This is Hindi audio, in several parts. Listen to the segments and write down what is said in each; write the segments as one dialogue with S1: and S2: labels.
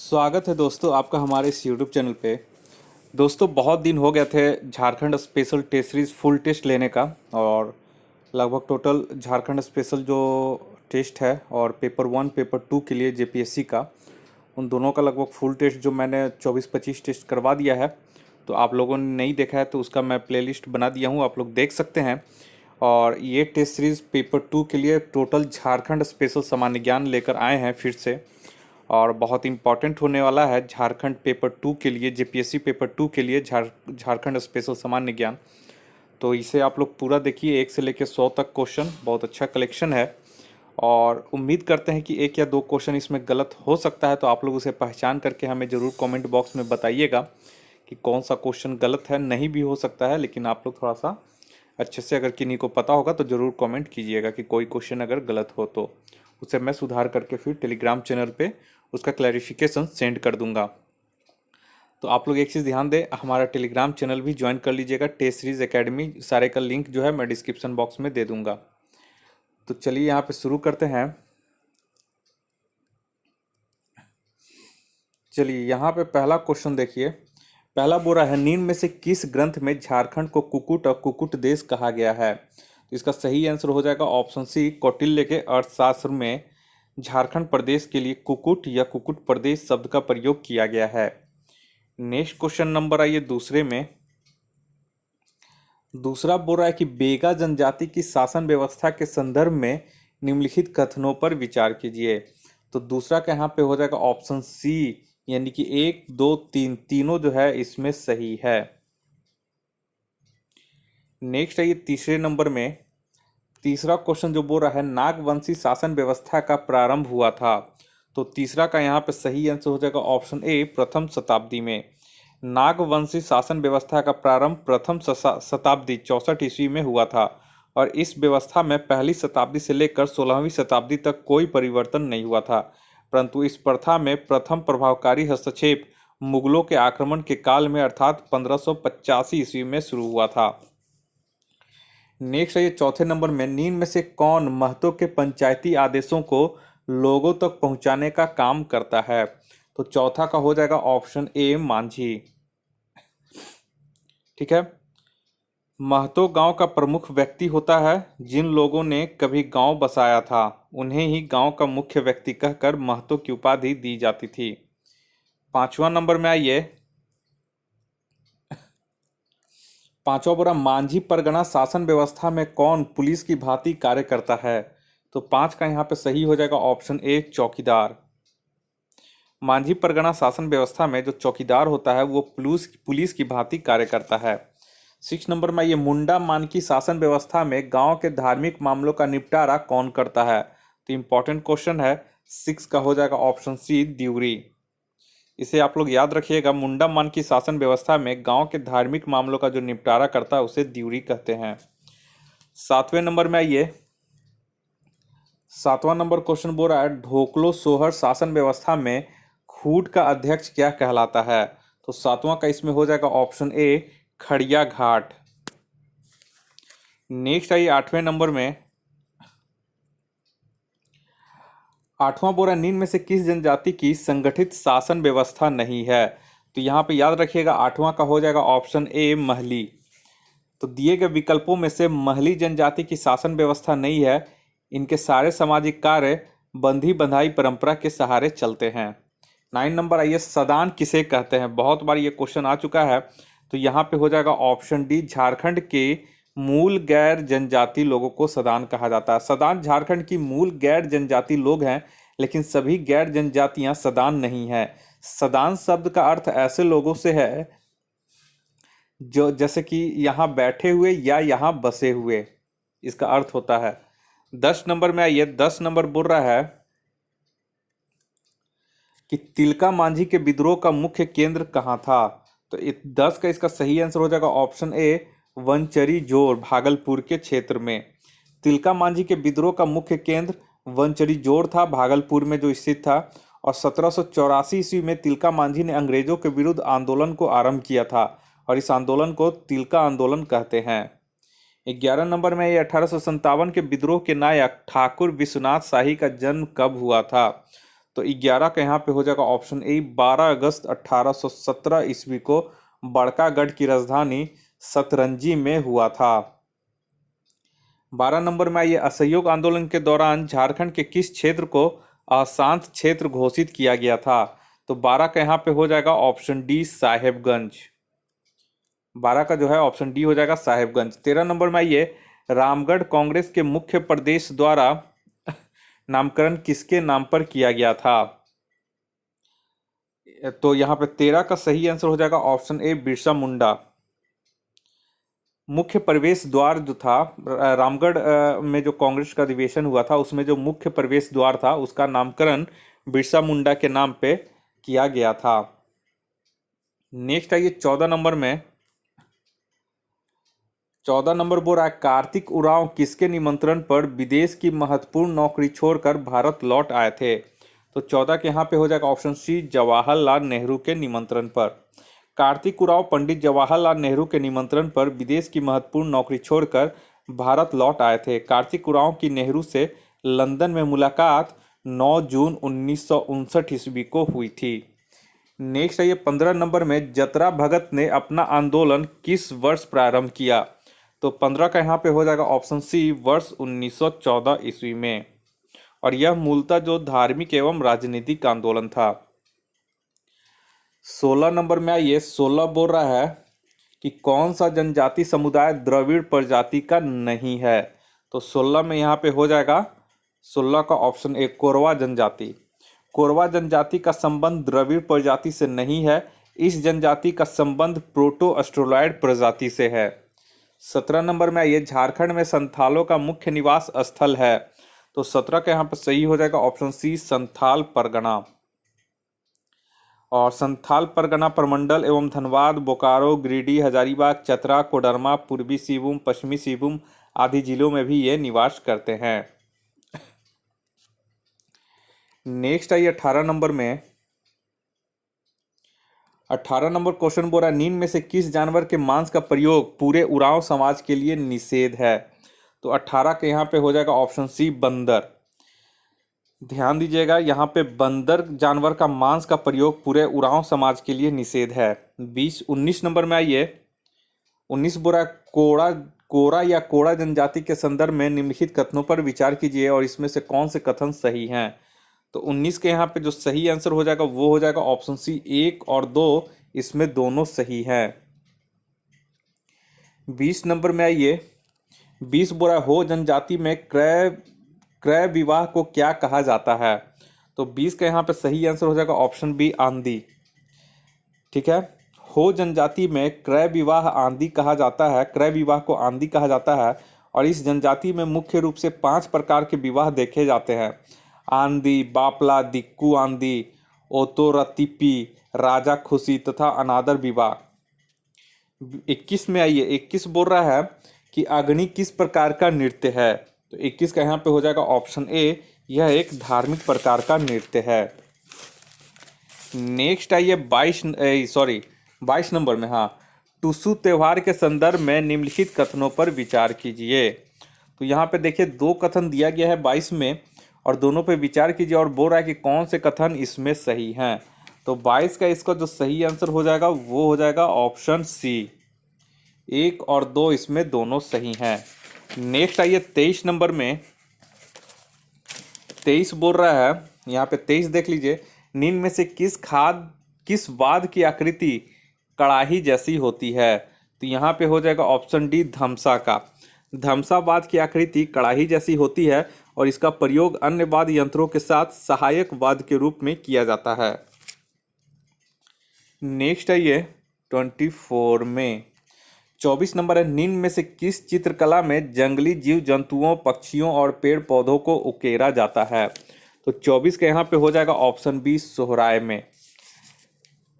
S1: स्वागत है दोस्तों आपका हमारे इस यूट्यूब चैनल पे। दोस्तों बहुत दिन हो गए थे Jharkhand special test series full test लेने का। और लगभग टोटल झारखंड स्पेशल जो टेस्ट है और पेपर 1 पेपर 2 के लिए जेपीएससी का, उन दोनों का लगभग फुल टेस्ट जो मैंने 24-25 टेस्ट करवा दिया है। तो आप लोगों ने नहीं देखा है तो उसका मैं प्लेलिस्ट बना दिया हूँ, आप लोग देख सकते हैं। और ये टेस्ट सीरीज पेपर 2 के लिए टोटल झारखंड स्पेशल सामान्य ज्ञान लेकर आए हैं फिर से। और बहुत इंपॉर्टेंट होने वाला है झारखंड पेपर 2 के लिए, जेपीएससी पेपर 2 के लिए झारखंड स्पेशल सामान्य ज्ञान। तो इसे आप लोग पूरा देखिए, 1 से लेकर 100 तक क्वेश्चन, बहुत अच्छा कलेक्शन है। और उम्मीद करते हैं कि 1 या 2 क्वेश्चन इसमें गलत हो सकता है, तो आप लोग उसे पहचान करके हमें ज़रूर कमेंट बॉक्स में बताइएगा कि कौन सा क्वेश्चन गलत है। नहीं भी हो सकता है, लेकिन आप लोग थोड़ा सा अच्छे से, अगर किन्हीं को पता होगा तो ज़रूर कमेंट कीजिएगा कि कोई क्वेश्चन अगर गलत हो तो उसे मैं सुधार करके फिर टेलीग्राम चैनल पे उसका क्लैरिफिकेशन सेंड कर दूंगा। तो आप लोग एक चीज़ ध्यान दें, हमारा टेलीग्राम चैनल भी ज्वाइन कर लीजिएगा, टेस्ट सीरीज एकेडमी। सारे का लिंक जो है मैं डिस्क्रिप्शन बॉक्स में दे दूंगा। तो चलिए यहाँ पे शुरू करते हैं। चलिए यहाँ पे पहला क्वेश्चन देखिए। पहला बोल रहा है, निम्न में से किस ग्रंथ में झारखंड को कुकुट और कुकुट देश कहा गया है? तो इसका सही आंसर हो जाएगा ऑप्शन सी, कौटिल्य के अर्थशास्त्र में झारखंड प्रदेश के लिए कुकुट या कुकुट प्रदेश शब्द का प्रयोग किया गया है। नेक्स्ट क्वेश्चन नंबर आइए दूसरे में। दूसरा बोल रहा है कि बेगा जनजाति की शासन व्यवस्था के संदर्भ में निम्नलिखित कथनों पर विचार कीजिए। तो दूसरा का यहाँ पे हो जाएगा ऑप्शन सी, यानी कि 1 2 3 तीनों जो है इसमें सही है। नेक्स्ट है ये तीसरे नंबर में। तीसरा क्वेश्चन जो बोल रहा है, नागवंशी शासन व्यवस्था का प्रारंभ हुआ था। तो तीसरा का यहाँ पे सही आंसर हो जाएगा ऑप्शन ए, प्रथम शताब्दी में। नागवंशी शासन व्यवस्था का प्रारंभ प्रथम शताब्दी 64 ईस्वी में हुआ था। और इस व्यवस्था में पहली शताब्दी से लेकर 16वीं शताब्दी तक कोई परिवर्तन नहीं हुआ था, परंतु इस प्रथा में प्रथम प्रभावकारी हस्तक्षेप मुगलों के आक्रमण के काल में अर्थात 1585 ईस्वी में शुरू हुआ था। नेक्स्ट है ये चौथे नंबर में, निम्न में से कौन महतो के पंचायती आदेशों को लोगों तक पहुंचाने का काम करता है? तो चौथा का हो जाएगा ऑप्शन ए, मांझी। ठीक है। महतो गांव का प्रमुख व्यक्ति होता है। जिन लोगों ने कभी गांव बसाया था उन्हें ही गांव का मुख्य व्यक्ति कहकर महतो की उपाधि दी जाती थी। पांचवा नंबर में आइए। पांचवा बोरा, मांझी परगना शासन व्यवस्था में कौन पुलिस की भांति कार्य करता है? तो 5 का यहाँ पे सही हो जाएगा ऑप्शन ए, चौकीदार। मांझी परगना शासन व्यवस्था में जो चौकीदार होता है वो पुलिस की भांति कार्य करता है। 6 नंबर में ये, मुंडा मानकी शासन व्यवस्था में गांव के धार्मिक मामलों का निपटारा कौन करता है? तो इंपॉर्टेंट क्वेश्चन है। 6 का हो जाएगा ऑप्शन सी, द्यूरी। इसे आप लोग याद रखिएगा, मुंडा मानकी शासन व्यवस्था में गांव के धार्मिक मामलों का जो निपटारा करता है उसे द्यूरी कहते हैं। 7वें नंबर में आइए। 7वां नंबर क्वेश्चन बोल रहा है, ढोकलो सोहर शासन व्यवस्था में खूट का अध्यक्ष क्या कहलाता है? तो 7वां का इसमें हो जाएगा option A, Kharia Ghat. Next आइए 8वें नंबर में। 8वां बोल रहा है, निम्न में से किस जनजाति की संगठित शासन व्यवस्था नहीं है? तो यहाँ पे याद रखिएगा 8वां का हो जाएगा ऑप्शन ए, महली। तो दिए गए विकल्पों में से महली जनजाति की शासन व्यवस्था नहीं है। इनके सारे सामाजिक कार्य बंधी बंधाई परंपरा के सहारे चलते हैं। 9 नंबर आइए, सदान किसे कहते हैं? बहुत बार ये क्वेश्चन आ चुका है। तो यहाँ पे हो जाएगा ऑप्शन डी, झारखंड के मूल गैर जनजाति लोगों को सदान कहा जाता है। सदान झारखंड की मूल गैर जनजाति लोग हैं, लेकिन सभी गैर जनजातियां सदान नहीं है। सदान शब्द का अर्थ ऐसे लोगों से है जो जैसे कि यहाँ बैठे हुए या यहाँ बसे हुए, इसका अर्थ होता है। 10 नंबर में आइए। 10 नंबर बोल रहा है कि तिलका मांझी के विद्रोह का मुख्य केंद्र कहाँ था? तो 10 का इसका सही आंसर हो जाएगा ऑप्शन ए, वनचरी जोर, भागलपुर के क्षेत्र में। तिलका मांझी के विद्रोह का मुख्य केंद्र वनचरी जोर था, भागलपुर में जो स्थित था। और 1784 ईस्वी में तिलका मांझी ने अंग्रेजों के विरुद्ध आंदोलन को आरंभ किया था, और इस आंदोलन को तिलका आंदोलन कहते हैं। 11 नंबर में ये 1857 के विद्रोह के नायक ठाकुर विश्वनाथ शाही का जन्म कब हुआ था? तो 11 का यहाँ पे हो जाएगा ऑप्शन ए 12 अगस्त 1817 ईस्वी को बड़कागढ़ की राजधानी सतरंजी में हुआ था। 12 नंबर में आइए, असहयोग आंदोलन के दौरान झारखंड के किस क्षेत्र को अशांत क्षेत्र घोषित किया गया था? तो 12 का यहाँ पे हो जाएगा ऑप्शन डी साहेबगंज। 12 का जो है ऑप्शन डी हो जाएगा साहेबगंज। 13 नंबर में आइए, रामगढ़ कांग्रेस के मुख्य प्रदेश द्वारा नामकरण किसके नाम पर किया गया था? तो यहाँ पे 13 का सही आंसर हो जाएगा ऑप्शन ए बिरसा मुंडा। मुख्य प्रवेश द्वार जो था रामगढ़ में जो कांग्रेस का अधिवेशन हुआ था उसमें जो मुख्य प्रवेश द्वार था उसका नामकरण बिरसा मुंडा के नाम पे किया गया था। नेक्स्ट आइए 14 नंबर में। 14 नंबर बोल रहा है, कार्तिक उरांव किसके निमंत्रण पर विदेश की महत्वपूर्ण नौकरी छोड़कर भारत लौट आए थे? तो 14 के यहाँ पे हो जाएगा ऑप्शन सी जवाहरलाल नेहरू के निमंत्रण पर। कार्तिक उरांव पंडित जवाहरलाल नेहरू के निमंत्रण पर विदेश की महत्वपूर्ण नौकरी छोड़कर भारत लौट आए थे। कार्तिक उरांव की नेहरू से लंदन में मुलाकात 9 जून 1959 ईस्वी को हुई थी। नेक्स्ट है ये 15 नंबर में, जतरा भगत ने अपना आंदोलन किस वर्ष प्रारंभ किया? तो 15 का यहाँ पे हो जाएगा ऑप्शन सी वर्ष 1914 ईस्वी में, और यह मूलतः जो धार्मिक एवं राजनीतिक आंदोलन था। 16 नंबर में आइए, 16 बोल रहा है कि कौन सा जनजाति समुदाय द्रविड़ प्रजाति का नहीं है? तो 16 में यहाँ पे हो जाएगा 16 का ऑप्शन ए कोरवा जनजाति। कोरवा जनजाति का संबंध द्रविड़ प्रजाति से नहीं है, इस जनजाति का संबंध प्रोटो अस्ट्रोलॉयड प्रजाति से है। 17 नंबर में आइए, झारखंड में संथालों का मुख्य निवास स्थल है? तो 17 का यहाँ पर सही हो जाएगा ऑप्शन सी संथाल परगना। और संथाल परगना प्रमंडल एवं धनबाद, बोकारो, गिरिडीह, हजारीबाग, चतरा, कोडरमा, पूर्वी सिंहभूम, पश्चिमी सिंहभूम आदि जिलों में भी ये निवास करते हैं। नेक्स्ट आइए 18 नंबर में। 18 नंबर क्वेश्चन बोल रहा है, निम्न में से किस जानवर के मांस का प्रयोग पूरे उरांव समाज के लिए निषेध है? तो 18 के यहाँ पे हो जाएगा ऑप्शन सी बंदर। ध्यान दीजिएगा, यहाँ पे बंदर जानवर का मांस का प्रयोग पूरे उरांव समाज के लिए निषेध है। 19 नंबर में आइए, 19 बोल रहा है, कोरा या कोड़ा जनजाति के संदर्भ में निम्नलिखित कथनों पर विचार कीजिए और इसमें से कौन से कथन सही हैं? तो 19 के यहाँ पे जो सही आंसर हो जाएगा वो हो जाएगा ऑप्शन सी 1 और 2, इसमें दोनों सही हैं। 20 नंबर में आइए, 20 बोरा हो जनजाति में क्रय विवाह को क्या कहा जाता है? तो 20 का यहाँ पे सही आंसर हो जाएगा ऑप्शन बी आंधी। ठीक है, हो जनजाति में क्रय विवाह आंधी कहा जाता है, क्रय विवाह को आंधी कहा जाता है, और इस जनजाति में मुख्य रूप से 5 प्रकार के विवाह देखे जाते हैं: आंधी, बापला, दिक्कू आंधी, ओतोरतिपी, राजा खुशी तथा अनादर विवाह। 21 में आइए, 21 बोल रहा है कि अग्नि किस प्रकार का नृत्य है? तो 21 का यहाँ पे हो जाएगा ऑप्शन ए, यह एक धार्मिक प्रकार का नृत्य है। नेक्स्ट आइए 22 नंबर में, हाँ, टुसु त्योहार के संदर्भ में निम्नलिखित कथनों पर विचार कीजिए। तो यहाँ पे देखिए 2 कथन दिया गया है 22 में और दोनों पे विचार कीजिए और बोल रहा है कि कौन से कथन इसमें सही हैं। तो 22 का इसका जो सही आंसर हो जाएगा वो हो जाएगा ऑप्शन सी, 1 और 2 इसमें दोनों सही हैं। नेक्स्ट आइए 23 नंबर में। 23 बोल रहा है, यहाँ पे 23 देख लीजिए, निम्न में से किस वाद की आकृति कड़ाही जैसी होती है? तो यहाँ पे हो जाएगा ऑप्शन डी धमसा का। धमसा वाद की आकृति कड़ाही जैसी होती है और इसका प्रयोग अन्य वाद्य यंत्रों के साथ सहायक वाद्य के रूप में किया जाता है। नेक्स्ट आइए 24 में। 24 नंबर है, निम्न में से किस चित्रकला में जंगली जीव जंतुओं, पक्षियों और पेड़ पौधों को उकेरा जाता है? तो 24 के यहाँ पे हो जाएगा ऑप्शन बी सोहराय में।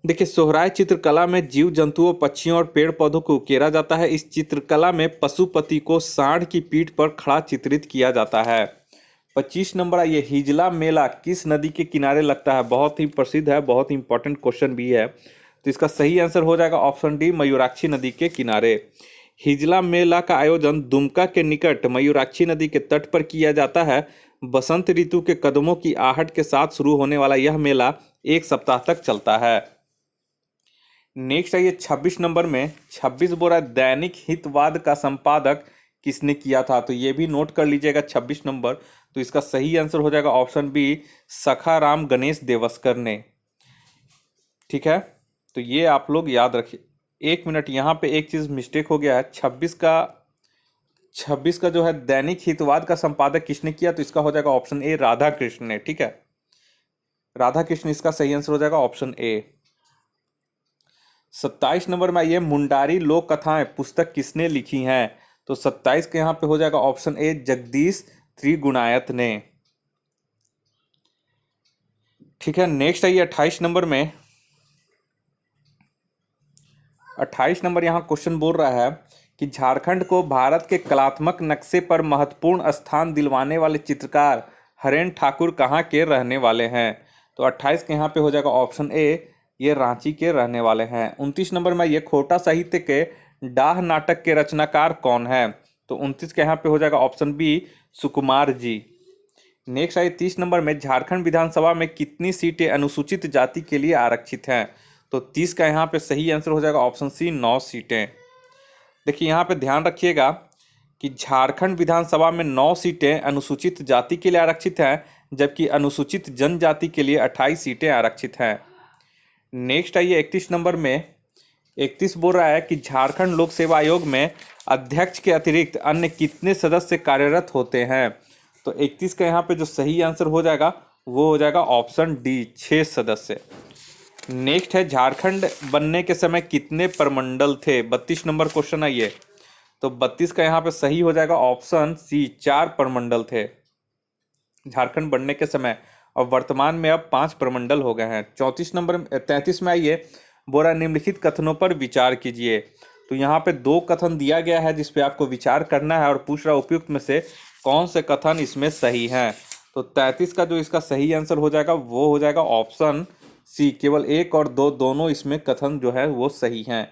S1: देखिए, सोहराय चित्रकला में जीव जंतुओं, पक्षियों और पेड़ पौधों को उकेरा जाता है। इस चित्रकला में पशुपति को सांड की पीठ पर खड़ा चित्रित किया जाता है। 25 नंबर है, ये हिजला मेला किस नदी के किनारे लगता है? बहुत ही प्रसिद्ध है, बहुत ही इंपॉर्टेंट क्वेश्चन भी है। तो इसका सही आंसर हो जाएगा ऑप्शन डी मयूराक्षी नदी के किनारे। हिजला मेला का आयोजन दुमका के निकट मयूराक्षी नदी के तट पर किया जाता है। बसंत ऋतु के कदमों की आहट के साथ शुरू होने वाला यह मेला 1 सप्ताह तक चलता है। नेक्स्ट है ये 26 नंबर में, 26 बोरा दैनिक हितवाद का संपादक किसने किया था? तो ये भी नोट कर लीजिएगा 26 नंबर। तो इसका सही आंसर हो जाएगा ऑप्शन बी, सखाराम गणेश देवस्कर ने। ठीक है, तो ये आप लोग याद रखिए। 1 मिनट, यहाँ पे एक चीज मिस्टेक हो गया है। 26 का जो है दैनिक हितवाद का संपादक किसने किया? तो इसका हो जाएगा ऑप्शन ए, राधा कृष्ण ने। ठीक है, राधा कृष्ण इसका सही आंसर हो जाएगा ऑप्शन ए। 27 नंबर में ये मुंडारी लोक कथाएं पुस्तक किसने लिखी हैं? तो 27 के यहाँ पे हो जाएगा ऑप्शन ए, जगदीश त्रिगुणायत ने। ठीक है, नेक्स्ट है ये 28 नंबर में। 28 नंबर यहाँ क्वेश्चन बोल रहा है कि झारखंड को भारत के कलात्मक नक्शे पर महत्वपूर्ण स्थान दिलवाने वाले चित्रकार हरेन ठाकुर कहाँ के रहने वाले हैं? तो 28 के यहाँ पे हो जाएगा ऑप्शन ए, ये रांची के रहने वाले हैं। 29 नंबर में ये खोटा साहित्य के डाह नाटक के रचनाकार कौन है? तो 29 के यहाँ पे हो जाएगा option B, Sukumar ji. Next आई 30 नंबर में, झारखंड विधानसभा में कितनी सीटें अनुसूचित जाति के लिए आरक्षित हैं? तो 30 का यहाँ पे सही आंसर हो जाएगा ऑप्शन सी, 9 सीटें। देखिए यहाँ पे ध्यान रखिएगा कि झारखंड विधानसभा में 9 सीटें अनुसूचित जाति के लिए आरक्षित हैं, जबकि अनुसूचित जनजाति के लिए 28 सीटें आरक्षित हैं। नेक्स्ट आइए 31 नंबर में। 31 बोल रहा है कि झारखंड लोक सेवा आयोग में अध्यक्ष के अतिरिक्त अन्य कितने सदस्य कार्यरत होते हैं? तो 31 का यहाँ पे जो सही आंसर हो जाएगा वो हो जाएगा ऑप्शन डी, 6 सदस्य। नेक्स्ट है, झारखंड बनने के समय कितने प्रमंडल थे? 32 नंबर क्वेश्चन है ये। तो 32 का यहाँ पे सही हो जाएगा ऑप्शन सी, 4 प्रमंडल थे झारखंड बनने के समय, और वर्तमान में अब 5 प्रमंडल हो गए हैं। 33 में आइए, बोरा निम्नलिखित कथनों पर विचार कीजिए। तो यहाँ पे 2 कथन दिया गया है जिसपे आपको विचार करना है और पूछ रहा उपयुक्त में से कौन से कथन इसमें सही हैं। तो 33 का जो इसका सही आंसर हो जाएगा वो हो जाएगा ऑप्शन सी, केवल 1 और 2 दोनों इसमें कथन जो है वो सही हैं।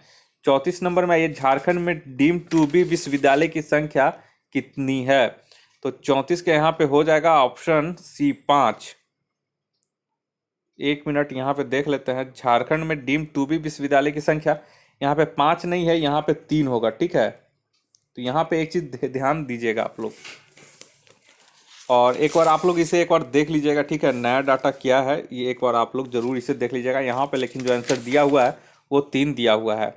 S1: 34 नंबर में ये, झारखंड में डीम्ड टू बी विश्वविद्यालय की संख्या कितनी है? तो 34 के यहाँ पे हो जाएगा ऑप्शन सी, 5। 1 मिनट यहाँ पे देख लेते हैं। झारखंड में डीम्ड टू बी विश्वविद्यालय की संख्या यहाँ पे 5 नहीं है, यहाँ पे 3 होगा। ठीक है, तो यहाँ पे एक चीज ध्यान दीजिएगा आप लोग, और एक बार आप लोग इसे एक बार देख लीजिएगा। ठीक है, नया डाटा क्या है ये एक बार आप लोग जरूर इसे देख लीजिएगा। यहाँ पे लेकिन जो आंसर दिया हुआ है वो 3 दिया हुआ है।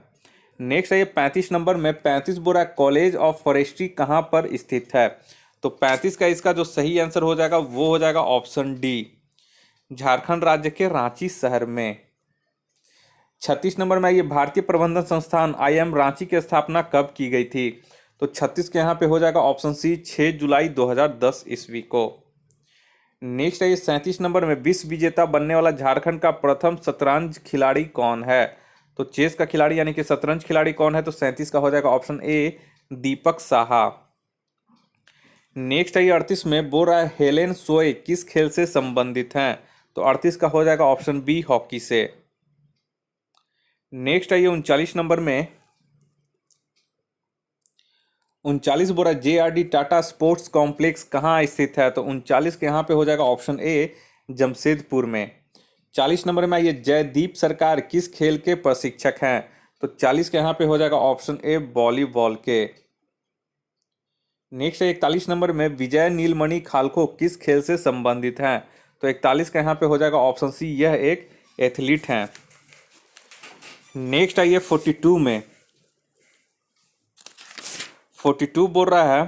S1: नेक्स्ट है ये 35 नंबर में, 35 बोरा कॉलेज ऑफ फॉरेस्ट्री कहाँ पर स्थित है? तो 35 का इसका जो सही आंसर हो जाएगा वो हो जाएगा ऑप्शन डी, झारखंड राज्य के रांची शहर में। 36 नंबर में ये, भारतीय प्रबंधन संस्थान IIM रांची की स्थापना कब की गई थी? तो 36 के यहाँ पे हो जाएगा ऑप्शन सी, 6 जुलाई 2010 ईस्वी को। नेक्स्ट है ये 37 नंबर में, विश्व विजेता बनने वाला झारखंड का प्रथम शतरंज खिलाड़ी कौन है? तो चेस का खिलाड़ी यानी कि शतरंज खिलाड़ी कौन है? तो 37 का हो जाएगा option A, Deepak Saha. Next है ये 38 में, बोल रहा है हेलेन सोए किस खेल से संबंधित हैं? तो 38 का हो जाएगा ऑप्शन बी, हॉकी से। नेक्स्ट है ये 39 नंबर में, 39 बोरा JRD टाटा स्पोर्ट्स कॉम्प्लेक्स कहाँ स्थित है? तो 39 के यहाँ पे हो जाएगा ऑप्शन ए, जमशेदपुर में। 40 नंबर में ये, जयदीप सरकार किस खेल के प्रशिक्षक हैं? तो 40 के यहाँ पे हो जाएगा ऑप्शन ए, वॉलीबॉल के। नेक्स्ट है 41 नंबर में, विजय नीलमणि खालखो किस खेल से संबंधित हैं? तो 41 का यहाँ पे हो जाएगा ऑप्शन सी, यह एक एथलीट हैं। नेक्स्ट आइए 42 में, 42 बोल रहा है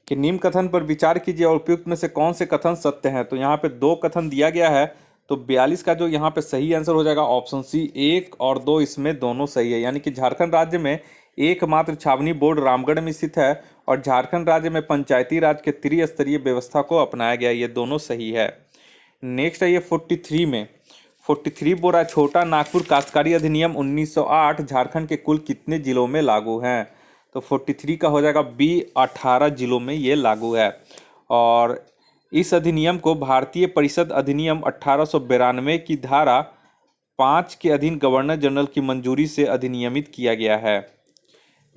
S1: कि निम्न कथन पर विचार कीजिए और उपयुक्त में से कौन से कथन सत्य हैं? तो यहाँ पे 2 कथन दिया गया है, तो 42 का जो यहाँ पे सही आंसर हो जाएगा ऑप्शन सी, 1 और 2 इसमें दोनों सही है। यानी कि झारखंड राज्य में एकमात्र छावनी बोर्ड रामगढ़ में स्थित है और झारखंड राज्य में पंचायती राज के त्रिस्तरीय व्यवस्था को अपनाया गया, ये दोनों सही है। नेक्स्ट है ये 43 में, 43 बोल रहा है, छोटा नागपुर काश्तकारी अधिनियम 1908 झारखंड के कुल कितने जिलों में लागू हैं? तो 43 का हो जाएगा बी, 18 जिलों में ये लागू है। और इस अधिनियम को भारतीय परिषद अधिनियम 1892 की धारा 5 के अधीन गवर्नर जनरल की मंजूरी से अधिनियमित किया गया है।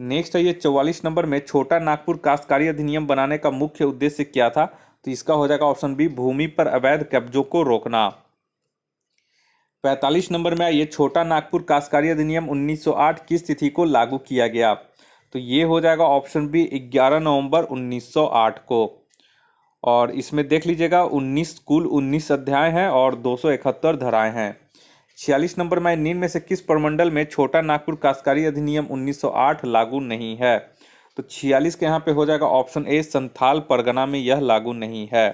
S1: नेक्स्ट है ये 44 नंबर में, छोटा नागपुर काश्तकारी अधिनियम बनाने का मुख्य उद्देश्य क्या था? तो इसका हो जाएगा ऑप्शन बी, भूमि पर अवैध कब्जों को रोकना। 45 नंबर में ये छोटा नागपुर काश्तकारी अधिनियम 1908 किस तिथि को लागू किया गया? तो ये हो जाएगा ऑप्शन बी, 11 नवंबर 1908 को। और इसमें देख लीजिएगा 19 अध्याय हैं और 271 धाराएं हैं। 46 नंबर में, निम्न में से किस प्रमंडल में छोटा नागपुर काश्तकारी अधिनियम 1908 लागू नहीं है? तो 46 के यहाँ पे हो जाएगा ऑप्शन ए, संथाल परगना में यह लागू नहीं है।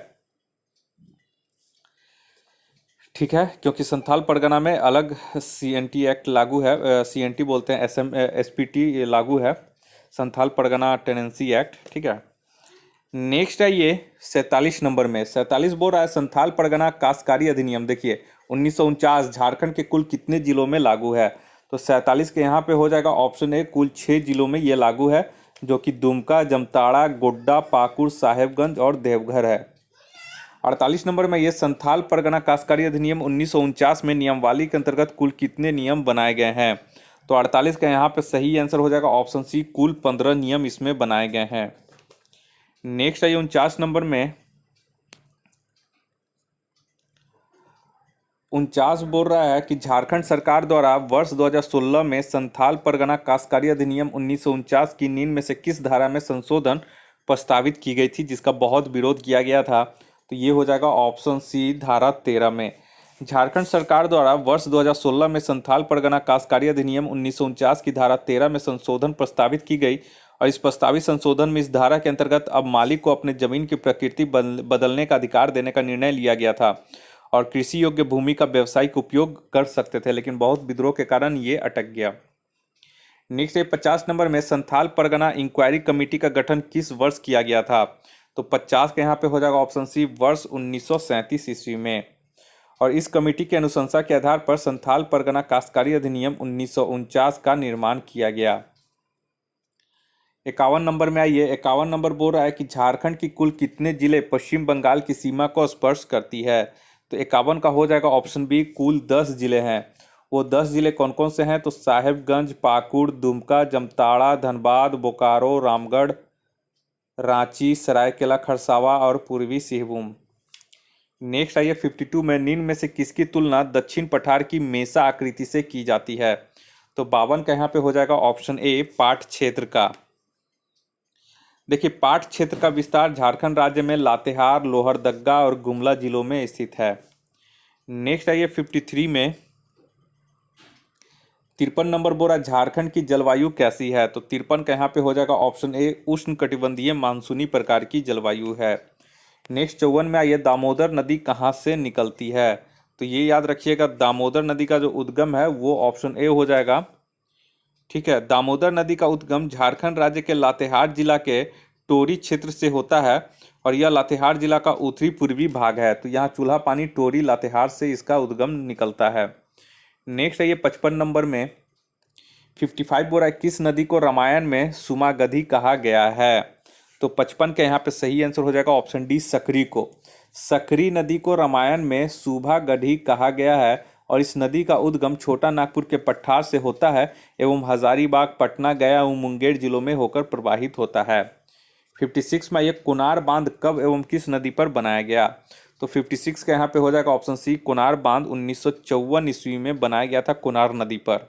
S1: ठीक है, क्योंकि संथाल परगना में अलग सीएनटी एक्ट लागू है, सीएनटी बोलते हैं, एसपीटी लागू है, संथाल परगना टेनेंसी एक्ट। ठीक है, नेक्स्ट है ये 47 नंबर में, 47 बोल रहा है संथाल परगना काश्तकारी अधिनियम देखिए 1949 झारखंड के कुल कितने जिलों में लागू है? तो 47 के यहाँ पे हो जाएगा ऑप्शन ए, कुल 6 जिलों में ये लागू है, जो कि दुमका, जमताड़ा, गोड्डा, पाकुड़, साहेबगंज और देवघर है। 48 नंबर में ये संथाल परगना काश्तकारी अधिनियम 1949 में नियमावली के अंतर्गत कुल कितने नियम बनाए गए हैं? तो 48 का यहाँ पे सही आंसर हो जाएगा ऑप्शन सी, कुल 15 नियम इसमें बनाए गए हैं। नेक्स्ट है 49 नंबर में, 49 बोल रहा है कि झारखंड सरकार द्वारा वर्ष 2016 में संथाल परगना काश्तकारी अधिनियम 1949 की निम्न में से किस धारा में संशोधन प्रस्तावित की गई थी, जिसका बहुत विरोध किया गया था? तो ये हो जाएगा ऑप्शन सी, धारा 13 में। झारखंड सरकार द्वारा वर्ष 2016 में संथाल परगना काश्तकारी अधिनियम 1949 की धारा 13 में संशोधन प्रस्तावित की गई और इस प्रस्तावित संशोधन में इस धारा के अंतर्गत अब मालिक को अपने जमीन की प्रकृति बदलने का अधिकार देने का निर्णय लिया गया था और कृषि योग्य भूमि का व्यावसायिक उपयोग कर सकते थे, लेकिन बहुत विद्रोह के कारण ये अटक गया। नेक्स्ट है 50 नंबर में, संथाल परगना इंक्वायरी कमेटी का गठन किस वर्ष किया गया था? तो 50 के यहाँ पे हो जाएगा ऑप्शन सी, वर्ष 1937 ईस्वी में। और इस कमेटी की अनुशंसा के आधार पर संथाल परगना काश्तकारी अधिनियम 1949 का निर्माण किया गया। 51 नंबर में आइए, 51 नंबर बोल रहा है कि झारखंड की कुल कितने जिले पश्चिम बंगाल की सीमा को स्पर्श करती है? तो 51 का हो जाएगा ऑप्शन बी, कुल 10 जिले हैं। वो 10 जिले कौन कौन से हैं? तो साहेबगंज, पाकुड़, दुमका, जमताड़ा, धनबाद, बोकारो, रामगढ़, रांची, सरायकेला खरसावा और पूर्वी सिंहभूम। नेक्स्ट आइए 52 में, निम्न में से किसकी तुलना दक्षिण पठार की मेसा आकृति से की जाती है? तो 52 का यहाँ पे हो जाएगा ऑप्शन ए, पाट क्षेत्र का। देखिए, पाट क्षेत्र का विस्तार झारखंड राज्य में लातेहार, लोहरदग्गा और गुमला जिलों में स्थित है। नेक्स्ट आइए 53 में, 53 नंबर बोरा, झारखंड की जलवायु कैसी है? तो 53 का यहाँ पे हो जाएगा ऑप्शन ए, उष्ण कटिबंधीय मानसूनी प्रकार की जलवायु है। नेक्स्ट 54 में आइए, दामोदर नदी कहाँ से निकलती है? तो ये याद रखिएगा, दामोदर नदी का जो उद्गम है वो ऑप्शन ए हो जाएगा। ठीक है, दामोदर नदी का उद्गम झारखंड राज्य के लातेहार जिला के टोरी क्षेत्र से होता है और यह लातेहार जिला का उत्तरी पूर्वी भाग है। तो यहाँ चूल्हा पानी टोरी लातेहार से इसका उद्गम निकलता है। नेक्स्ट है ये 55 नंबर में, 55 बोल रहा है, किस नदी को रामायण में सुमागधी कहा गया है? तो 55 के यहाँ पे सही आंसर हो जाएगा ऑप्शन डी, सकरी को। सकरी नदी को रामायण में सुभागढ़ी कहा गया है और इस नदी का उद्गम छोटा नागपुर के पठार से होता है एवं हजारीबाग, पटना, गया एवं मुंगेर जिलों में होकर प्रवाहित होता है। 56 में यह कोनार बांध कब एवं किस नदी पर बनाया गया? तो 56 का यहाँ पे हो जाएगा ऑप्शन सी, कोनार बांध 1954 ईस्वी में बनाया गया था कोनार नदी पर।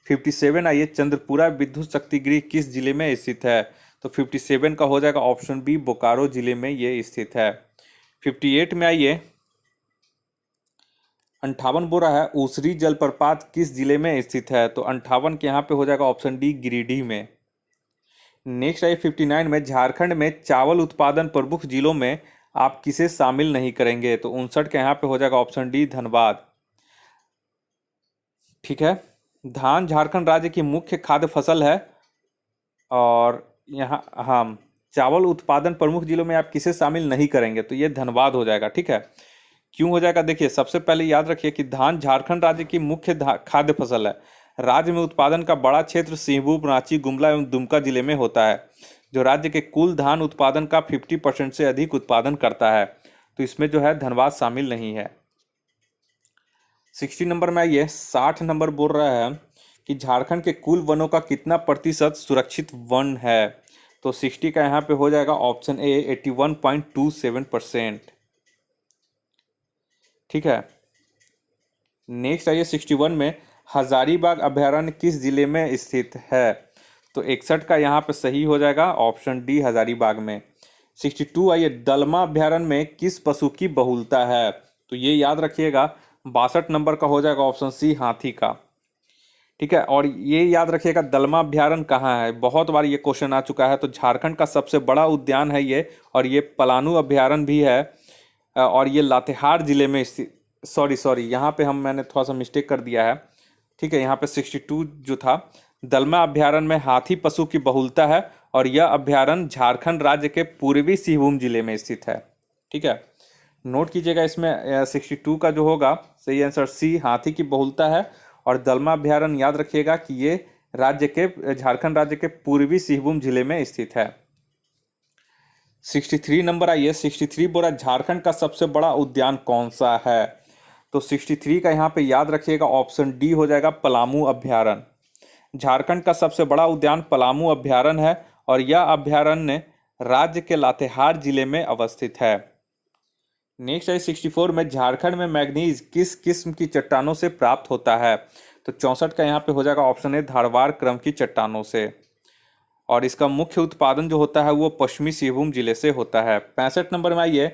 S1: 57 आइए, चंद्रपुरा विद्युत शक्ति गृह किस जिले में स्थित है? तो 57 का हो जाएगा ऑप्शन बी, बोकारो जिले में ये स्थित है। 58 में आइए, 58 बोल रहा है, ऊसरी जलप्रपात किस जिले में स्थित है? तो 58 के यहाँ पे हो जाएगा ऑप्शन डी, गिरिडीह में। नेक्स्ट है 59 में, झारखंड में चावल उत्पादन प्रमुख जिलों में आप किसे शामिल नहीं करेंगे? तो 59 के यहाँ पे हो जाएगा ऑप्शन डी, धनबाद। ठीक है, धान झारखंड राज्य की मुख्य खाद्य फसल है और यहाँ हम चावल उत्पादन प्रमुख जिलों में आप किसे शामिल नहीं करेंगे? तो ये धनबाद हो जाएगा। ठीक है, क्यों हो जाएगा? देखिए, सबसे पहले याद रखिए कि धान झारखंड राज्य की मुख्य खाद्य फसल है। राज्य में उत्पादन का बड़ा क्षेत्र सिंहभूम, रांची, गुमला एवं दुमका जिले में होता है, जो राज्य के कुल धान उत्पादन का 50% से अधिक उत्पादन करता है। तो इसमें जो है धनबाद शामिल नहीं है। 60 नंबर में आइए, 60 नंबर बोल रहा है कि झारखंड के कुल वनों का कितना प्रतिशत सुरक्षित वन है। तो 60 का यहाँ पे हो जाएगा ऑप्शन ए 81.27%। ठीक है। नेक्स्ट आइए 61 में, हजारीबाग अभयारण्य किस जिले में स्थित है। तो 61 का यहाँ पे सही हो जाएगा ऑप्शन डी हजारीबाग में। 62 आइए, दलमा अभयारण्य में किस पशु की बहुलता है। तो ये याद रखिएगा 62 नंबर का हो जाएगा ऑप्शन सी हाथी का। ठीक है। और ये याद रखिएगा दलमा अभयारण्य कहाँ है, बहुत बार ये क्वेश्चन आ चुका है। तो झारखंड का सबसे बड़ा उद्यान है ये, और ये पलानू अभयारण्य भी है, और ये लातेहार जिले में स्थित, सॉरी यहाँ पे मैंने थोड़ा सा मिस्टेक कर दिया है। ठीक है, यहाँ पे 62 जो था, दलमा अभयारण्य में हाथी पशु की बहुलता है, और यह अभयारण्य झारखंड राज्य के पूर्वी सिंहभूम जिले में स्थित है। ठीक है, नोट कीजिएगा इसमें 62 का जो होगा सही आंसर सी हाथी की बहुलता है, और दलमा अभयारण्य याद रखिएगा कि ये झारखंड राज्य के पूर्वी सिंहभूम जिले में स्थित है। 63 नंबर आइए, 63 बोला झारखंड का सबसे बड़ा उद्यान कौन सा है। तो 63 का यहाँ पे याद रखिएगा ऑप्शन डी हो जाएगा पलामू अभयारण्य। झारखंड का सबसे बड़ा उद्यान पलामू अभयारण्य है, और यह अभयारण्य राज्य के लातेहार जिले में अवस्थित है। नेक्स्ट है 64 में, झारखंड में मैग्नीज किस किस्म की चट्टानों से प्राप्त होता है। तो 64 का यहाँ पे हो जाएगा ऑप्शन ए धारवाड़ क्रम की चट्टानों से, और इसका मुख्य उत्पादन जो होता है वो पश्चिमी सिंहभूम जिले से होता है। 65 नंबर में आइए,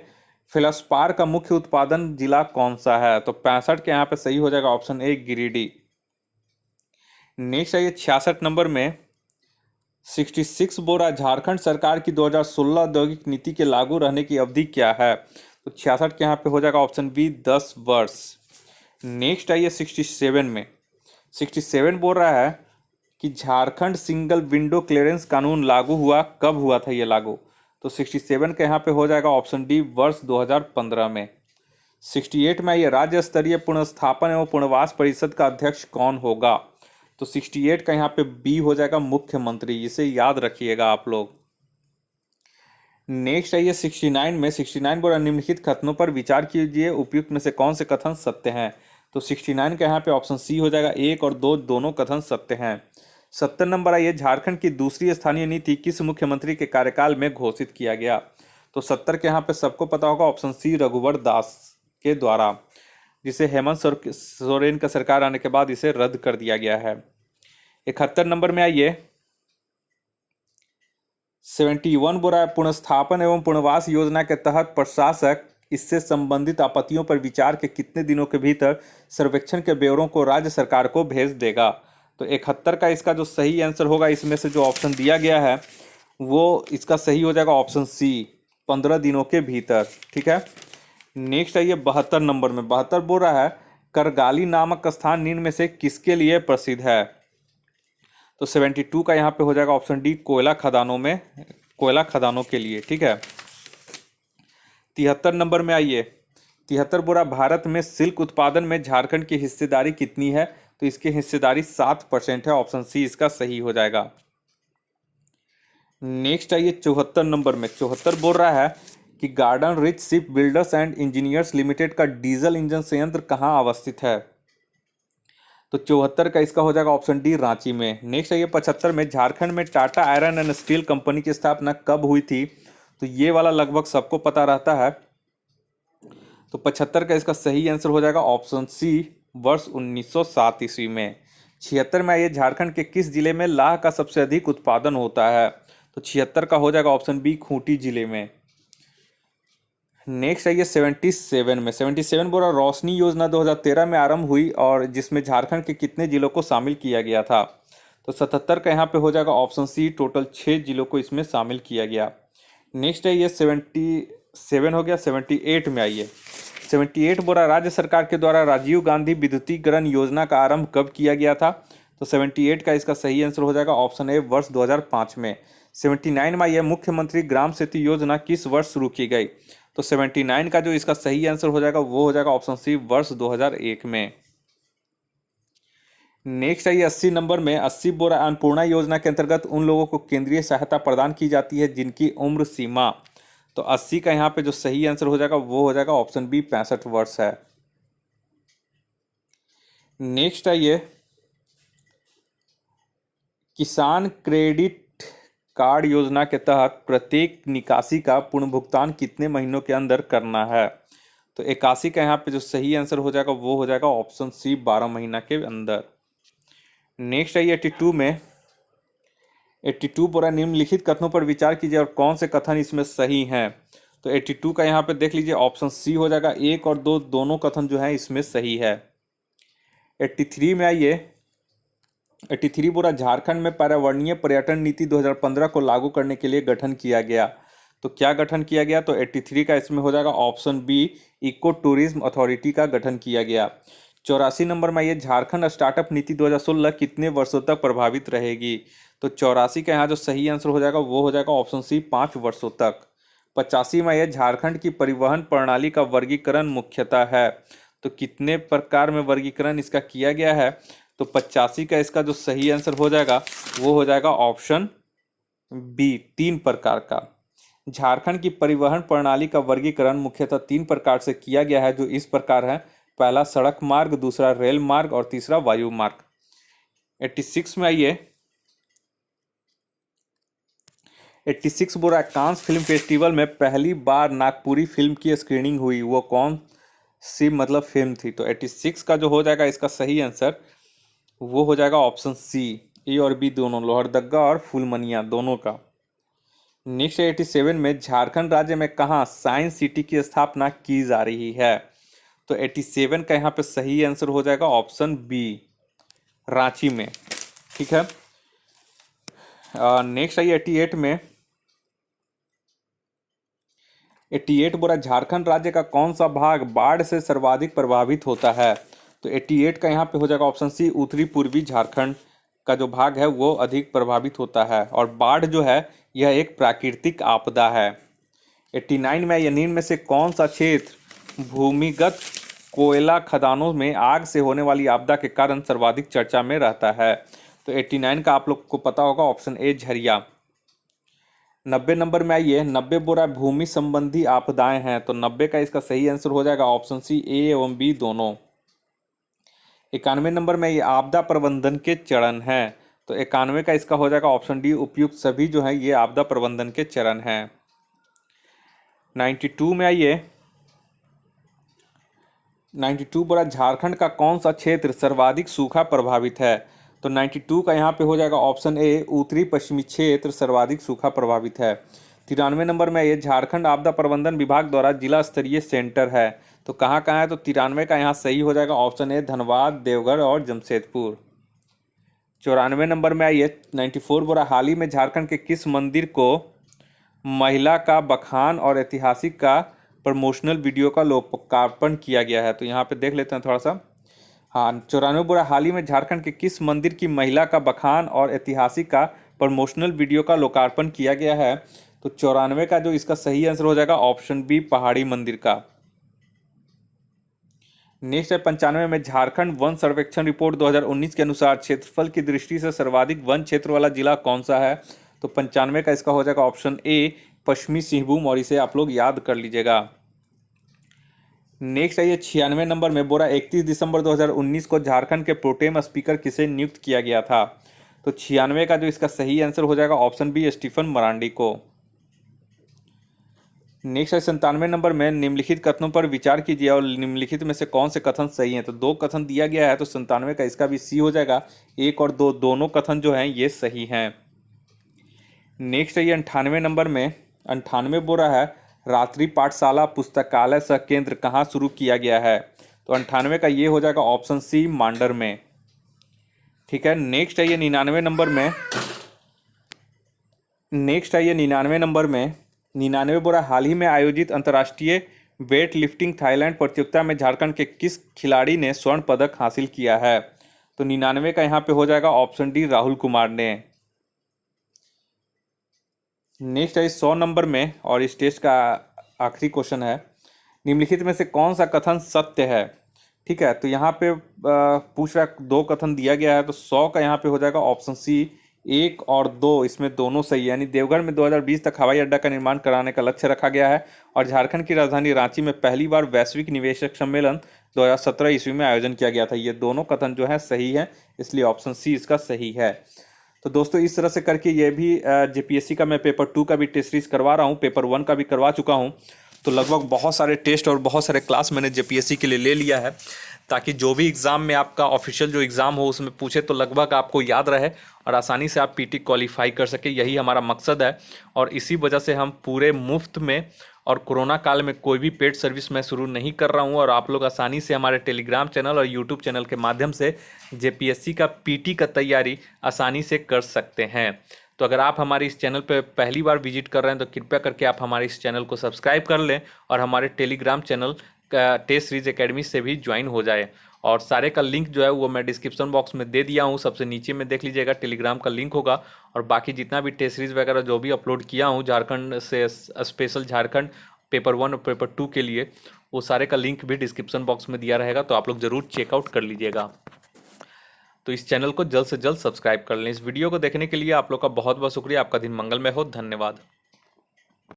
S1: फेलस्पार का मुख्य उत्पादन जिला कौन सा है। तो 65 के यहाँ पे सही हो जाएगा ऑप्शन ए गिरिडीह। नेक्स्ट आइए 66 नंबर में, 66 बोरा झारखंड सरकार की 2016 औद्योगिक नीति के लागू रहने की अवधि क्या है। तो 66 के यहाँ पे हो जाएगा ऑप्शन बी 10 वर्ष। नेक्स्ट आइए 67 में, 67 बोल रहा है कि झारखंड सिंगल विंडो क्लियरेंस कानून लागू हुआ, कब हुआ था ये लागू। तो 67 के यहाँ पे हो जाएगा ऑप्शन डी वर्ष 2015 में। 68 में आइए, राज्य स्तरीय पुनर्स्थापन एवं पुनर्वास परिषद का अध्यक्ष कौन होगा। तो 68 का यहाँ पे बी हो जाएगा मुख्यमंत्री, इसे याद रखिएगा आप लोग। नेक्स्ट आइए 69 में, 69 बोला निम्नलिखित कथनों पर विचार कीजिए, उपयुक्त में से कौन से कथन सत्य हैं। तो 69 का यहाँ पे ऑप्शन सी हो जाएगा, 1 और 2 दोनों कथन सत्य हैं। 70 नंबर आइए, झारखंड की दूसरी स्थानीय नीति किस मुख्यमंत्री के कार्यकाल में घोषित किया गया। तो 70 के यहाँ पे सबको पता होगा ऑप्शन सी रघुवर दास के द्वारा, जिसे हेमंत सोरेन का सरकार आने के बाद इसे रद्द कर दिया गया है। 71 नंबर में आइए, 71 बोरा पुनर्स्थापन एवं पुनर्वास योजना के तहत प्रशासक इससे संबंधित आपत्तियों पर विचार के कितने दिनों के भीतर सर्वेक्षण के ब्यौरों को राज्य सरकार को भेज देगा। तो 71 का इसका जो सही आंसर होगा, इसमें से जो ऑप्शन दिया गया है वो इसका सही हो जाएगा ऑप्शन सी 15 दिनों के भीतर। ठीक है। नेक्स्ट आइए 72 नंबर में, 72 बोल रहा है करगाली नामक स्थान निम्न में से किसके लिए प्रसिद्ध है। तो 72 का यहाँ पे हो जाएगा ऑप्शन डी कोयला खदानों के लिए। ठीक है। 73 नंबर में आइए, 73 बोरा भारत में सिल्क उत्पादन में झारखंड की हिस्सेदारी कितनी है। तो इसकी हिस्सेदारी 7% है, ऑप्शन सी इसका सही हो जाएगा। नेक्स्ट आइए 74 नंबर में, 74 बोल रहा है कि garden rich ship builders and engineers limited का डीजल इंजन संयंत्र कहाँ अवस्थित है। तो 74 का इसका हो जाएगा ऑप्शन डी रांची में। नेक्स्ट आइए 75 में, झारखंड में Tata iron and steel company की स्थापना कब हुई थी। तो ये वाला लगभग सबको पता रहता है। तो 75 का इसका सही आंसर हो जाएगा ऑप्शन सी वर्ष 1907 ईस्वी में। 76 में आइए, झारखंड के किस जिले में लाह का सबसे अधिक उत्पादन होता है। तो 76 का हो जाएगा ऑप्शन बी खूंटी जिले में। नेक्स्ट आइए 77 में, 77 बोला रोशनी योजना 2013 में आरंभ हुई और जिसमें झारखंड के कितने जिलों को शामिल किया गया था। तो 77 का यहाँ पे हो जाएगा ऑप्शन सी टोटल 6 जिलों को इसमें शामिल किया गया। नेक्स्ट है ये 77 हो गया। 78 में आइए, 78 बोला राज्य सरकार के द्वारा राजीव गांधी विद्युतीकरण योजना का आरंभ कब किया गया था। तो 78 का इसका सही आंसर हो जाएगा ऑप्शन ए वर्ष 2005 में। 79 में आइए, मुख्यमंत्री ग्राम सेतु योजना किस वर्ष शुरू की गई। तो 79 का जो इसका सही आंसर हो जाएगा वो हो जाएगा ऑप्शन सी वर्ष 2001 में। नेक्स्ट है ये 80 नंबर में, 80 बोरा अन्नपूर्णा योजना के अंतर्गत उन लोगों को केंद्रीय सहायता प्रदान की जाती है जिनकी उम्र सीमा। तो 80 का यहाँ पे जो सही आंसर हो जाएगा वो हो जाएगा ऑप्शन बी 65 वर्ष है। नेक्स्ट है ये किसान क्रेडिट कार्ड योजना के तहत प्रत्येक निकासी का पुनर्भुगतान कितने महीनों के अंदर करना है? तो 81 का यहाँ पे जो सही आंसर हो जाएगा वो हो जाएगा ऑप्शन सी, 12 महीना के अंदर। नेक्स्ट है 82 में। 82 पूरा निम्नलिखित कथनों पर विचार कीजिए और कौन से कथन इसमें सही हैं। तो 82 का यहाँ पे देख लीजिए, ऑप्शन सी हो जाएगा, 1 और 2 दोनों कथन जो है इसमें सही है। 83 में आइए। 83 पूरा झारखंड में पर्यावरणीय पर्यटन नीति 2015 को लागू करने के लिए गठन किया गया। तो क्या गठन किया गया? तो 83 का इसमें हो जाएगा option B, eco tourism authority का गठन किया गया। 84 नंबर में ये झारखंड स्टार्टअप नीति 2016 कितने वर्षों तक प्रभावित रहेगी? तो 84 का यहाँ जो सही आंसर हो जाएगा वो हो जाएगा ऑप्शन सी, 5 वर्षों तक। 85 में यह झारखंड की परिवहन प्रणाली का वर्गीकरण मुख्यतः है। तो कितने प्रकार में वर्गीकरण इसका किया गया है? तो 85 का इसका जो सही आंसर हो जाएगा वो हो जाएगा ऑप्शन बी, 3 प्रकार का। झारखंड की परिवहन प्रणाली का वर्गीकरण मुख्यतः 3 प्रकार से किया गया है, जो इस प्रकार है। पहला सड़क मार्ग, दूसरा रेल मार्ग और तीसरा वायु मार्ग। 86 में आइए। 86 बुरा कांस फिल्म फेस्टिवल में पहली बार नागपुरी फिल्म की स्क्रीनिंग हुई, वो कौन सी मतलब फिल्म थी? तो 86 का जो हो जाएगा इसका सही आंसर वो हो जाएगा ऑप्शन सी, ए और बी दोनों, लोहरदग्गा और फुलमनिया दोनों का। नेक्स्ट 87 में झारखंड राज्य में कहाँ साइंस सिटी की स्थापना की जा रही है? तो 87 का यहाँ पे सही आंसर हो जाएगा ऑप्शन बी, रांची में। ठीक है। नेक्स्ट आइए 88 में। 88 बोला झारखंड राज्य का कौन सा भाग बाढ़ से सर्वाधिक प्रभावित होता है? तो 88 का यहाँ पे हो जाएगा ऑप्शन सी, उत्तरी पूर्वी झारखंड का जो भाग है वो अधिक प्रभावित होता है। और बाढ़ जो है यह एक प्राकृतिक आपदा है। 89 में या निम्न में से कौन सा क्षेत्र भूमिगत कोयला खदानों में आग से होने वाली आपदा के कारण सर्वाधिक चर्चा में रहता है? तो 89 का आप लोग को पता होगा, ऑप्शन ए झरिया। 90 नंबर में आइए। 90 बोरा भूमि संबंधी आपदाएं हैं, तो 90 का इसका सही आंसर हो जाएगा ऑप्शन सी, ए एवं बी दोनों। 91 नंबर में ये आपदा प्रबंधन के चरण हैं, तो 91 का इसका हो जाएगा ऑप्शन डी, उपयुक्त सभी जो है ये आपदा प्रबंधन के चरण हैं। 92 में आइए। 92 बोरा झारखंड का कौन सा क्षेत्र सर्वाधिक सूखा प्रभावित है? तो 92 का यहाँ पे हो जाएगा ऑप्शन ए, उत्तरी पश्चिमी क्षेत्र सर्वाधिक सूखा प्रभावित है। 93 नंबर में ये झारखंड आपदा प्रबंधन विभाग द्वारा जिला स्तरीय सेंटर है, तो कहाँ कहाँ है? तो 93 का यहाँ सही हो जाएगा ऑप्शन ए, धनबाद, देवघर और जमशेदपुर। 94 नंबर में आइए। 94 बोरा हाल ही में झारखंड के किस मंदिर को महिला का बखान और ऐतिहासिक का प्रमोशनल वीडियो का लोकार्पण किया गया है? तो यहाँ पे देख लेते हैं थोड़ा सा। हाँ, 94 बुरा हाल ही में झारखंड के किस मंदिर की महिला का बखान और ऐतिहासिक का प्रमोशनल वीडियो का लोकार्पण किया गया है? तो 94 का जो इसका सही आंसर हो जाएगा ऑप्शन बी, पहाड़ी मंदिर का। नेक्स्ट है 95 में झारखंड वन सर्वेक्षण रिपोर्ट 2019 के अनुसार क्षेत्रफल की दृष्टि से सर्वाधिक वन क्षेत्र वाला जिला कौन सा है? तो 95 का इसका हो जाएगा ऑप्शन ए, पश्चिमी सिंहभूम, और इसे आप लोग याद कर लीजिएगा। नेक्स्ट है ये 96 नंबर में बोरा 31 दिसंबर 2019 को झारखंड के प्रोटेम स्पीकर किसे नियुक्त किया गया था? तो 96 का जो इसका सही आंसर हो जाएगा ऑप्शन बी, स्टीफन मरांडी को। नेक्स्ट है 97 नंबर में निम्नलिखित कथनों पर विचार कीजिए और निम्नलिखित में से कौन से कथन सही हैं? तो 2 कथन दिया गया है, तो 97 का इसका भी सी हो जाएगा। 1 और 2 दोनों कथन जो हैं ये सही हैं। नेक्स्ट है ये 98 नंबर में। 98 बोरा है रात्रि पाठशाला पुस्तकालय सह केंद्र कहाँ शुरू किया गया है? तो 98 का ये हो जाएगा ऑप्शन सी, मांडर में। ठीक है। नेक्स्ट है ये 99 नंबर में। नेक्स्ट है ये 99 नंबर में। 99 बोरा हाल ही में आयोजित अंतर्राष्ट्रीय वेट लिफ्टिंग थाईलैंड प्रतियोगिता में झारखंड के किस खिलाड़ी ने स्वर्ण पदक हासिल किया है? तो 99 का यहाँ पे हो जाएगा ऑप्शन डी, राहुल कुमार ने। नेक्स्ट है 100 नंबर में और इस टेस्ट का आखिरी क्वेश्चन है, निम्नलिखित में से कौन सा कथन सत्य है? ठीक है, तो यहाँ पे पूछ रहा है, 2 कथन दिया गया है, तो 100 का यहाँ पे हो जाएगा ऑप्शन सी, 1 और 2 इसमें दोनों सही है। यानी देवघर में 2020 तक हवाई अड्डा का निर्माण कराने का लक्ष्य रखा गया है और झारखंड की राजधानी रांची में पहली बार वैश्विक निवेशक सम्मेलन 2017 ईस्वी में आयोजन किया गया था। ये दोनों कथन जो है सही है, इसलिए ऑप्शन सी इसका सही है। तो दोस्तों इस तरह से करके ये भी जेपीएससी का मैं पेपर 2 का भी टेस्ट सीरीज करवा रहा हूँ, पेपर 1 का भी करवा चुका हूँ। तो लगभग बहुत सारे टेस्ट और बहुत सारे क्लास मैंने जेपीएससी के लिए ले लिया है, ताकि जो भी एग्ज़ाम में आपका ऑफिशियल जो एग्ज़ाम हो उसमें पूछे तो लगभग आपको याद रहे और आसानी से आप पीटी क्वालिफाई कर सके। यही हमारा मकसद है और इसी वजह से हम पूरे मुफ्त में और कोरोना काल में कोई भी पेड सर्विस मैं शुरू नहीं कर रहा हूं, और आप लोग आसानी से हमारे टेलीग्राम चैनल और यूट्यूब चैनल के माध्यम से जेपीएससी का पीटी का तैयारी आसानी से कर सकते हैं। तो अगर आप हमारे इस चैनल पर पहली बार विजिट कर रहे हैं तो कृपया करके आप हमारे इस चैनल को सब्सक्राइब कर लें और हमारे Telegram channel test series academy से भी ज्वाइन हो जाए। और सारे का लिंक जो है वो मैं डिस्क्रिप्शन बॉक्स में दे दिया हूँ, सबसे नीचे में देख लीजिएगा, टेलीग्राम का लिंक होगा। और बाकी जितना भी टेस्ट सीरीज वगैरह जो भी अपलोड किया हूँ झारखंड से, स्पेशल झारखंड पेपर 1 और पेपर 2 के लिए, वो सारे का लिंक भी डिस्क्रिप्शन बॉक्स में दिया रहेगा, तो आप लोग ज़रूर चेकआउट कर लीजिएगा। तो इस चैनल को जल्द से जल्द सब्सक्राइब कर लें। इस वीडियो को देखने के लिए आप लोग का बहुत बहुत शुक्रिया। आपका दिन मंगलमय हो। धन्यवाद।